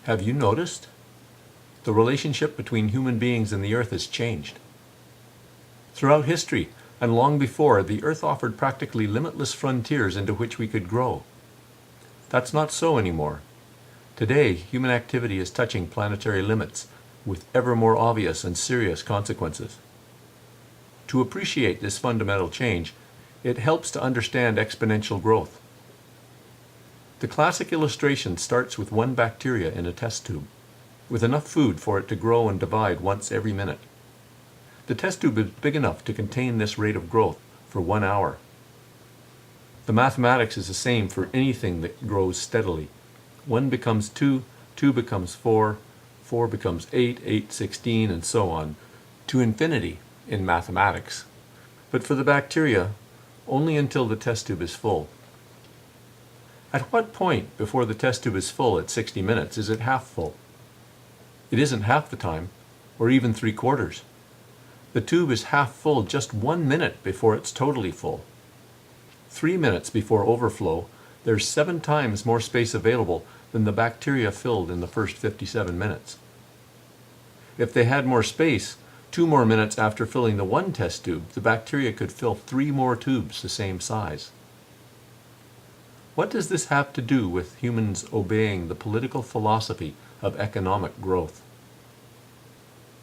Have you noticed? The relationship between human beings and the earth has changed. Throughout history, and long before, the earth offered practically limitless frontiers into which we could grow. That's not so anymore. Today, human activity is touching planetary limits with ever more obvious and serious consequences. To appreciate this fundamental change, it helps to understand exponential growth. The classic illustration starts with one bacteria in a test tube, with enough food for it to grow and divide once every minute. The test tube is big enough to contain this rate of growth for 1 hour. The mathematics is the same for anything that grows steadily. 1 becomes 2, 2 becomes 4, 4 becomes 8, 8, 16, and so on, to infinity in mathematics. But for the bacteria, only until the test tube is full. At what point before the test tube is full at 60 minutes is it half full? It isn't half the time, or even 3/4. The tube is half full just 1 minute before it's totally full. 3 minutes before overflow, there's 7 times more space available than the bacteria filled in the first 57 minutes. If they had more space, 2 more minutes after filling the 1 test tube, the bacteria could fill 3 more tubes the same size. What does this have to do with humans obeying the political philosophy of economic growth?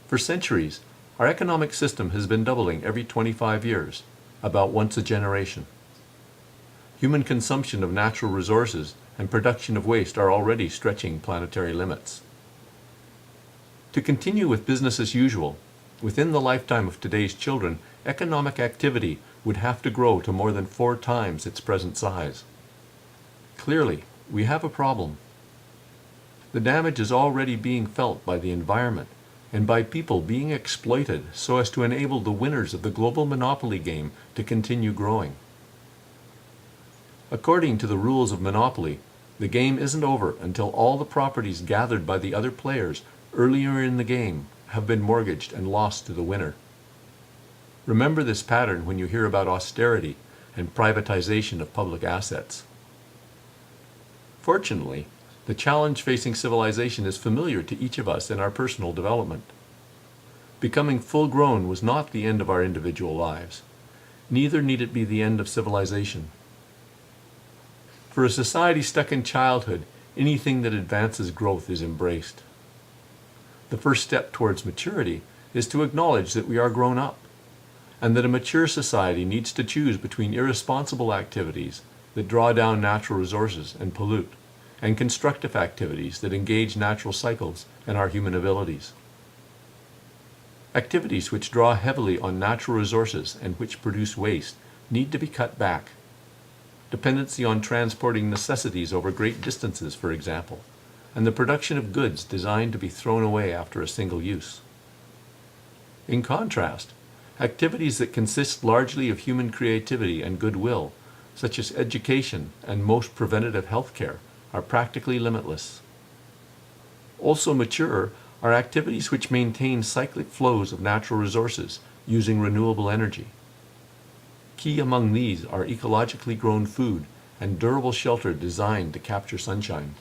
For centuries, our economic system has been doubling every 25 years, about once a generation. Human consumption of natural resources and production of waste are already stretching planetary limits. To continue with business as usual, within the lifetime of today's children, economic activity would have to grow to more than 4 times its present size. Clearly, we have a problem. The damage is already being felt by the environment and by people being exploited so as to enable the winners of the global monopoly game to continue growing. According to the rules of monopoly, the game isn't over until all the properties gathered by the other players earlier in the game have been mortgaged and lost to the winner. Remember this pattern when you hear about austerity and privatization of public assets. Fortunately, the challenge facing civilization is familiar to each of us in our personal development. Becoming full-grown was not the end of our individual lives. Neither need it be the end of civilization. For a society stuck in childhood, anything that advances growth is embraced. The first step towards maturity is to acknowledge that we are grown up, and that a mature society needs to choose between irresponsible activities that draw down natural resources and pollute, and constructive activities that engage natural cycles and our human abilities. Activities which draw heavily on natural resources and which produce waste need to be cut back. Dependency on transporting necessities over great distances, for example, and the production of goods designed to be thrown away after a single use. In contrast, activities that consist largely of human creativity and goodwill, such as education and most preventative health care, are practically limitless. Also mature are activities which maintain cyclic flows of natural resources using renewable energy. Key among these are ecologically grown food and durable shelter designed to capture sunshine.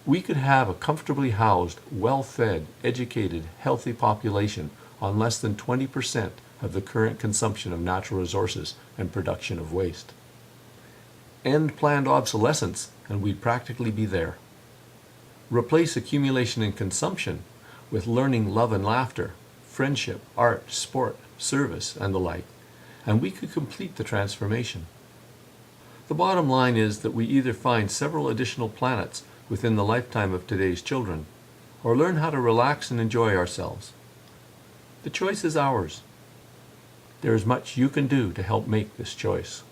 We could have a comfortably housed, well-fed, educated, healthy population on less than 20% of the current consumption of natural resources and production of waste. End planned obsolescence, and we'd practically be there. Replace accumulation and consumption with learning, love, and laughter, friendship, art, sport, service, and the like, and we could complete the transformation. The bottom line is that we either find several additional planets within the lifetime of today's children, or learn how to relax and enjoy ourselves. The choice is ours. There is much you can do to help make this choice.